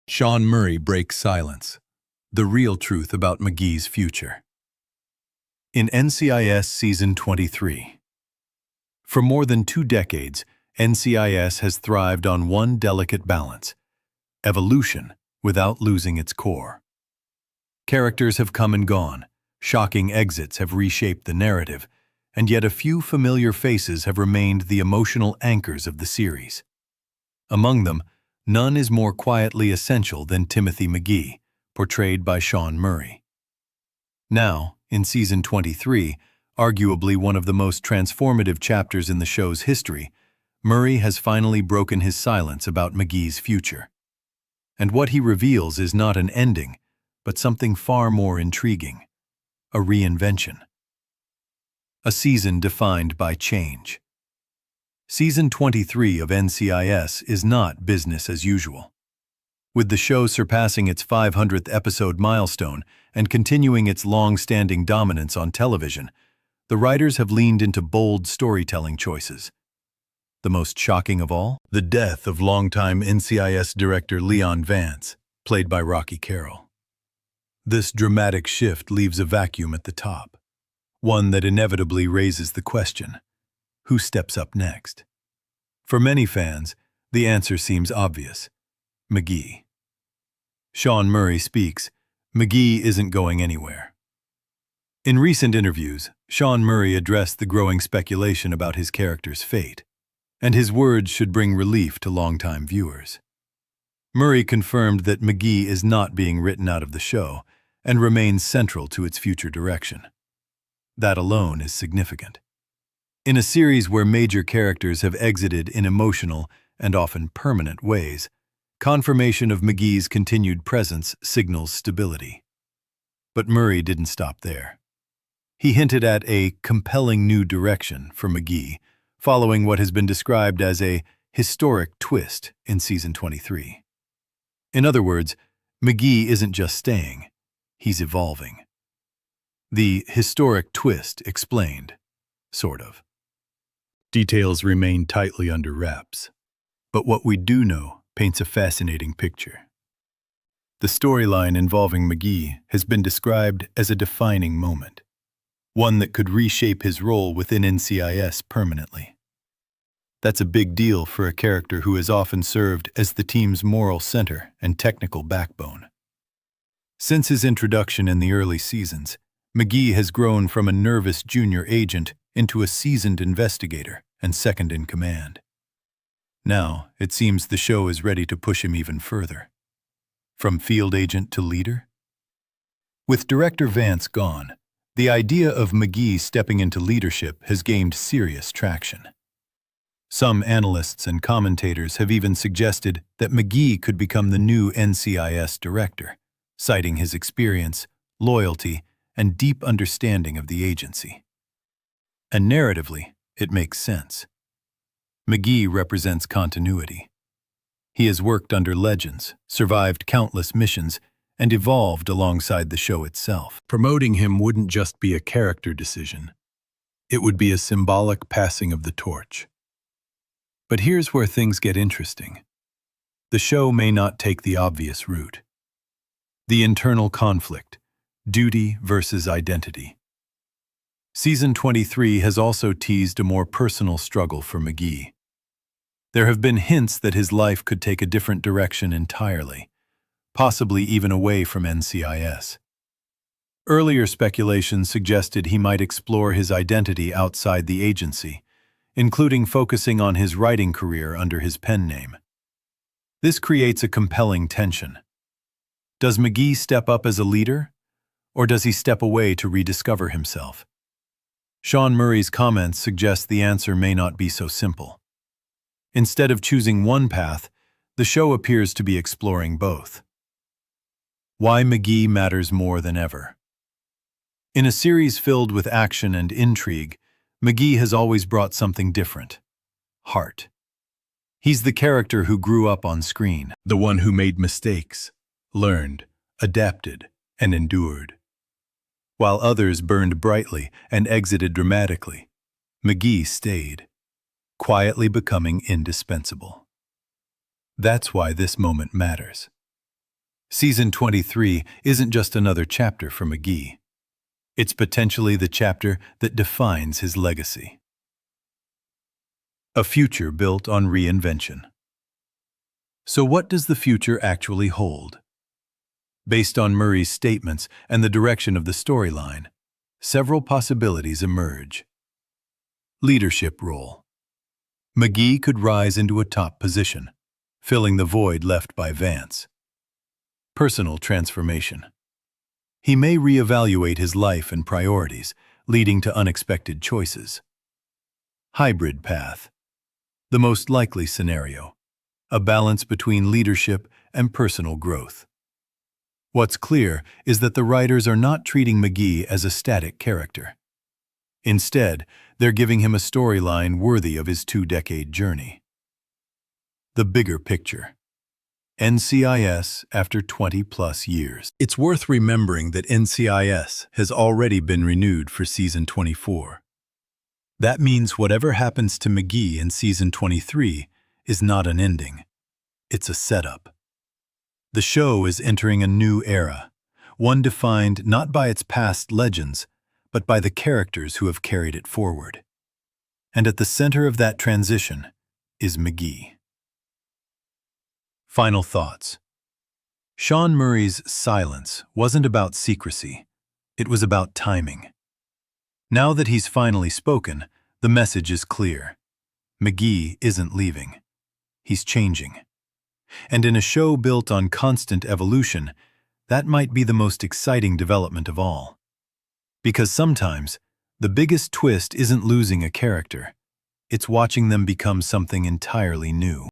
Sean Murray breaks silence. The real truth about McGee's future. In NCIS Season 23. For more than 2 decades, NCIS has thrived on one delicate balance: evolution without losing its core. Characters have come and gone, shocking exits have reshaped the narrative, and yet a few familiar faces have remained the emotional anchors of the series. Among them, none is more quietly essential than Timothy McGee, portrayed by Sean Murray. Now, in Season 23, arguably one of the most transformative chapters in the show's history, Murray has finally broken his silence about McGee's future. And what he reveals is not an ending, but something far more intriguing: a reinvention. A season defined by change. Season 23 of NCIS is not business as usual. With the show surpassing its 500th episode milestone and continuing its long-standing dominance on television, the writers have leaned into bold storytelling choices. The most shocking of all? The death of longtime NCIS director Leon Vance, played by Rocky Carroll. This dramatic shift leaves a vacuum at the top, one that inevitably raises the question: who steps up next? For many fans, the answer seems obvious: McGee. Sean Murray speaks. McGee isn't going anywhere. In recent interviews, Sean Murray addressed the growing speculation about his character's fate, and his words should bring relief to longtime viewers. Murray confirmed that McGee is not being written out of the show and remains central to its future direction. That alone is significant. In a series where major characters have exited in emotional and often permanent ways, confirmation of McGee's continued presence signals stability. But Murray didn't stop there. He hinted at a compelling new direction for McGee, following what has been described as a historic twist in Season 23. In other words, McGee isn't just staying, he's evolving. The historic twist explained, sort of. Details remain tightly under wraps, but what we do know paints a fascinating picture. The storyline involving McGee has been described as a defining moment, one that could reshape his role within NCIS permanently. That's a big deal for a character who has often served as the team's moral center and technical backbone. Since his introduction in the early seasons, McGee has grown from a nervous junior agent into a seasoned investigator and second-in-command. Now, it seems the show is ready to push him even further. From field agent to leader? With director Vance gone, the idea of McGee stepping into leadership has gained serious traction. Some analysts and commentators have even suggested that McGee could become the new NCIS director, citing his experience, loyalty, and deep understanding of the agency. And narratively, it makes sense. McGee represents continuity. He has worked under legends, survived countless missions, and evolved alongside the show itself. Promoting him wouldn't just be a character decision. It would be a symbolic passing of the torch. But here's where things get interesting. The show may not take the obvious route. The internal conflict, duty versus identity. Season 23 has also teased a more personal struggle for McGee. There have been hints that his life could take a different direction entirely, possibly even away from NCIS. Earlier speculation suggested he might explore his identity outside the agency, including focusing on his writing career under his pen name. This creates a compelling tension. Does McGee step up as a leader, or does he step away to rediscover himself? Sean Murray's comments suggest the answer may not be so simple. Instead of choosing one path, the show appears to be exploring both. Why McGee matters more than ever. In a series filled with action and intrigue, McGee has always brought something different: heart. He's the character who grew up on screen, the one who made mistakes, learned, adapted, and endured. While others burned brightly and exited dramatically, McGee stayed, quietly becoming indispensable. That's why this moment matters. Season 23 isn't just another chapter for McGee. It's potentially the chapter that defines his legacy. A future built on reinvention. So what does the future actually hold? Based on Murray's statements and the direction of the storyline, several possibilities emerge. Leadership role. McGee could rise into a top position, filling the void left by Vance. Personal transformation. He may reevaluate his life and priorities, leading to unexpected choices. Hybrid path. The most likely scenario. A balance between leadership and personal growth. What's clear is that the writers are not treating McGee as a static character. Instead, they're giving him a storyline worthy of his 2-decade journey. The bigger picture. NCIS after 20-plus years. It's worth remembering that NCIS has already been renewed for Season 24. That means whatever happens to McGee in Season 23 is not an ending. It's a setup. The show is entering a new era, one defined not by its past legends, but by the characters who have carried it forward. And at the center of that transition is McGee. Final thoughts. Sean Murray's silence wasn't about secrecy. It was about timing. Now that he's finally spoken, the message is clear. McGee isn't leaving. He's changing. And in a show built on constant evolution, that might be the most exciting development of all. Because sometimes, the biggest twist isn't losing a character. It's watching them become something entirely new.